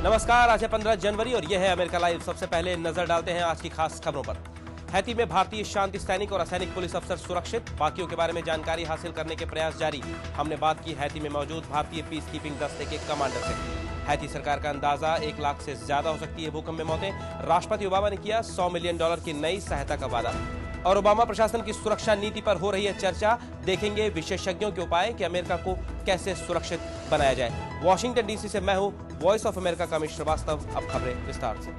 नमस्कार, आज है 15 जनवरी और यह है अमेरिका लाइव। सबसे पहले नजर डालते हैं आज की खास खबरों पर। हैती में भारतीय शांति सैनिक और असैनिक पुलिस अफसर सुरक्षित, बाकियों के बारे में जानकारी हासिल करने के प्रयास जारी। हमने बात की हैती में मौजूद भारतीय पीस कीपिंग दस्ते के कमांडर से। हैती सरकार का अंदाजा 1 लाख से ज्यादा हो सकती है भूकंप में मौतें। राष्ट्रपति ओबामा ने किया $100 मिलियन की नई सहायता का वादा। और ओबामा प्रशासन की सुरक्षा नीति पर हो रही है चर्चा। देखेंगे विशेषज्ञों के उपाय कि अमेरिका को कैसे सुरक्षित बनाया जाए। वॉशिंगटन डीसी से मैं हूं वॉइस ऑफ अमेरिका का अमित श्रीवास्तव। अब खबरें विस्तार से।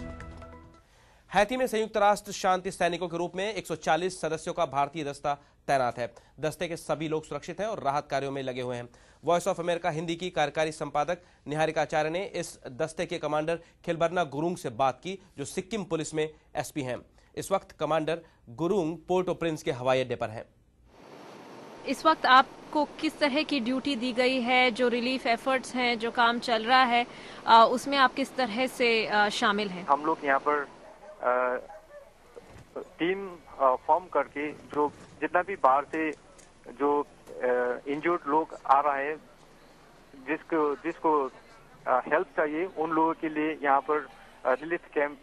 हैती में संयुक्त राष्ट्र शांति सैनिकों के रूप में 140 सदस्यों का भारतीय दस्ता तैनात है। दस्ते के सभी लोग सुरक्षित हैं और राहत कार्यों में लगे हुए हैं। वॉइस ऑफ अमेरिका हिंदी की कार्यकारी संपादक निहारिका आचार्य ने इस दस्ते के कमांडर खिलबरना गुरुंग से बात की, जो सिक्किम पुलिस में एसपी हैं। इस वक्त कमांडर गुरुंग पोर्ट ओ प्रिंस के हवाई अड्डे पर हैं। इस वक्त आपको किस तरह की ड्यूटी दी गई है? जो रिलीफ एफर्ट्स हैं, जो काम चल रहा है, उसमें आप किस तरह से शामिल हैं? हम लोग यहाँ पर टीम फॉर्म करके जो जितना भी बाहर से जो इंजर्ड लोग आ रहा है, जिसको हेल्प चाहिए, उन लोगों के लिए यहाँ पर रिलीफ कैंप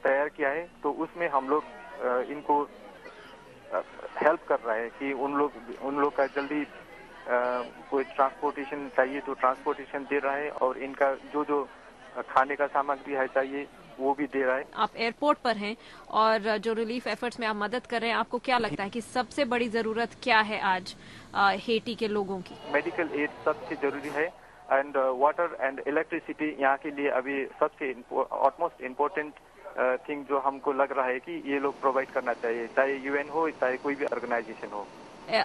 तैयार किया है। तो उसमें हम लोग इनको हेल्प कर रहा है कि उन लोग का जल्दी कोई ट्रांसपोर्टेशन चाहिए तो ट्रांसपोर्टेशन दे रहा है, और इनका जो खाने का सामग्री है चाहिए वो भी दे रहा है। आप एयरपोर्ट पर हैं और जो रिलीफ एफर्ट्स में आप मदद कर रहे हैं, आपको क्या लगता है कि सबसे बड़ी जरूरत क्या है आज हेटी के लोगों की? मेडिकल एड सबसे जरूरी है, एंड वाटर एंड इलेक्ट्रिसिटी यहाँ के लिए अभी सबसे ऑटमोस्ट इम्पोर्टेंट थिंग जो हमको लग रहा है कि ये लोग प्रोवाइड करना चाहिए, चाहे यूएन हो चाहे कोई भी ऑर्गेनाइजेशन हो।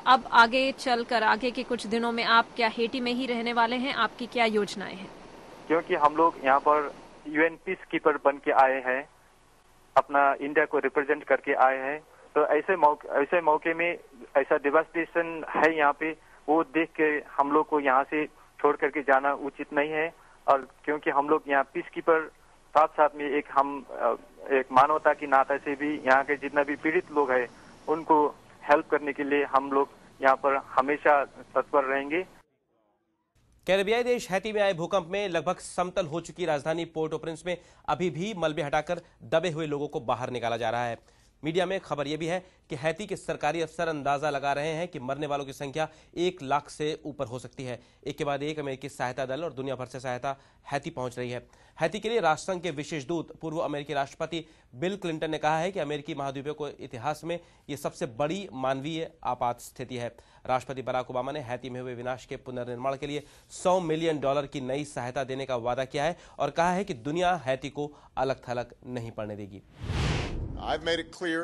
अब आगे चलकर आगे के कुछ दिनों में आप क्या हेटी में ही रहने वाले हैं? आपकी क्या योजनाएं हैं? क्योंकि हम लोग यहाँ पर यूएन पीस कीपर बन के आए हैं, अपना इंडिया को रिप्रेजेंट करके आए हैं, तो ऐसे मौके में ऐसा डिवास्टेशन है यहाँ पे, वो देख के हम लोग को यहाँ से छोड़ करके जाना उचित नहीं है। और क्योंकि हम लोग यहाँ पीस कीपर साथ साथ में एक मानवता की नाते से भी यहाँ के जितना भी पीड़ित लोग हैं उनको हेल्प करने के लिए हम लोग यहाँ पर हमेशा तत्पर रहेंगे। कैरेबियाई देश हैती में आए भूकंप में लगभग समतल हो चुकी राजधानी पोर्ट ओ प्रिंस में अभी भी मलबे हटाकर दबे हुए लोगों को बाहर निकाला जा रहा है। मीडिया में खबर यह भी है कि हैती के सरकारी अफसर अंदाजा लगा रहे हैं कि मरने वालों की संख्या 1 लाख से ऊपर हो सकती है। एक के बाद एक अमेरिकी सहायता दल और दुनिया भर से सहायता हैती पहुंच रही है। हैती के लिए राष्ट्रसंघ के विशेष दूत पूर्व अमेरिकी राष्ट्रपति बिल क्लिंटन ने कहा है कि अमेरिकी महाद्वीप को इतिहास में यह सबसे बड़ी मानवीय आपात स्थिति है। राष्ट्रपति बराक ओबामा ने हैती में हुए विनाश के पुनर्निर्माण के लिए $100 मिलियन की नई सहायता देने का वादा किया है और कहा है कि दुनिया हैती को अलग थलग नहीं पड़ने देगी।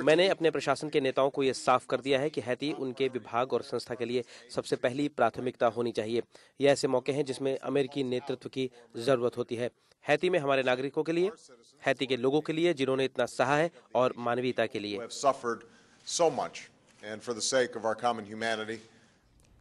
मैंने अपने प्रशासन के नेताओं को यह साफ कर दिया है कि हैती उनके विभाग और संस्था के लिए सबसे पहली प्राथमिकता होनी चाहिए। यह ऐसे मौके हैं जिसमें अमेरिकी नेतृत्व की जरूरत होती है। हैती में हमारे नागरिकों के लिए, हैती के लोगों के लिए जिन्होंने इतना सहा है, और मानवीयता के लिए।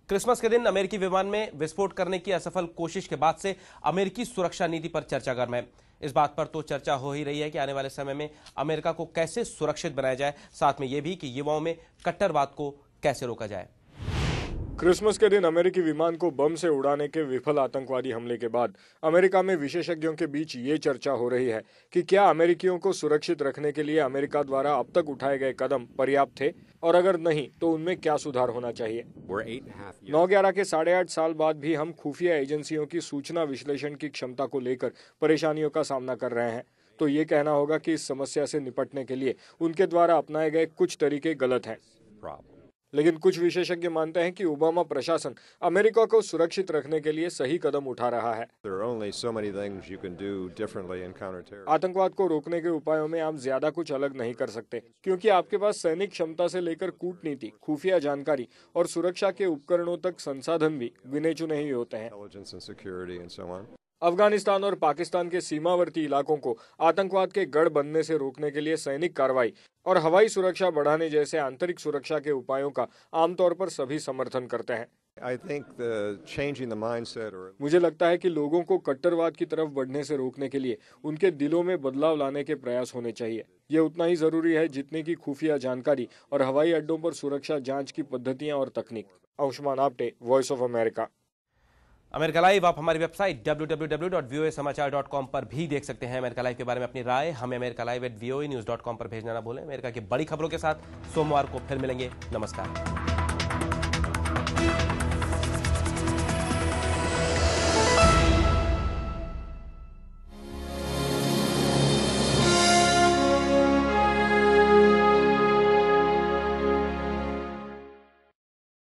क्रिसमस के दिन अमेरिकी विमान में विस्फोट करने की असफल कोशिश के बाद से अमेरिकी सुरक्षा नीति पर चर्चा गर्म है। इस बात पर तो चर्चा हो ही रही है कि आने वाले समय में अमेरिका को कैसे सुरक्षित बनाया जाए, साथ में यह भी कि युवाओं में कट्टरवाद को कैसे रोका जाए। क्रिसमस के दिन अमेरिकी विमान को बम से उड़ाने के विफल आतंकवादी हमले के बाद अमेरिका में विशेषज्ञों के बीच ये चर्चा हो रही है कि क्या अमेरिकियों को सुरक्षित रखने के लिए अमेरिका द्वारा अब तक उठाए गए कदम पर्याप्त थे, और अगर नहीं तो उनमें क्या सुधार होना चाहिए। 9/11 के 8.5 साल बाद भी हम खुफिया एजेंसियों की सूचना विश्लेषण की क्षमता को लेकर परेशानियों का सामना कर रहे हैं। तो ये कहना होगा कि इस समस्या से निपटने के लिए उनके द्वारा अपनाए गए कुछ तरीके गलत हैं। लेकिन कुछ विशेषज्ञ मानते हैं कि ओबामा प्रशासन अमेरिका को सुरक्षित रखने के लिए सही कदम उठा रहा है। आतंकवाद को रोकने के उपायों में आप ज्यादा कुछ अलग नहीं कर सकते, क्योंकि आपके पास सैनिक क्षमता से लेकर कूटनीति, खुफिया जानकारी और सुरक्षा के उपकरणों तक संसाधन भी गिने चुने ही होते हैं। अफगानिस्तान और पाकिस्तान के सीमावर्ती इलाकों को आतंकवाद के गढ़ बनने से रोकने के लिए सैनिक कार्रवाई और हवाई सुरक्षा बढ़ाने जैसे आंतरिक सुरक्षा के उपायों का आमतौर पर सभी समर्थन करते हैं। मुझे लगता है कि लोगों को कट्टरवाद की तरफ बढ़ने से रोकने के लिए उनके दिलों में बदलाव लाने के प्रयास होने चाहिए। ये उतना ही जरूरी है जितने की खुफिया जानकारी और हवाई अड्डों पर सुरक्षा जांच की पद्धतियां और तकनीक। Ayushman Apte, voice of America. America live आप हमारी वेबसाइट www.voasamachaar.com पर भी देख सकते हैं। अमेरिका लाइव के बारे में अपनी राय हमें americalive@voanews.com पर भेजना ना भूलें। अमेरिका की बड़ी खबरों के साथ सोमवार को फिर मिलेंगे। नमस्कार।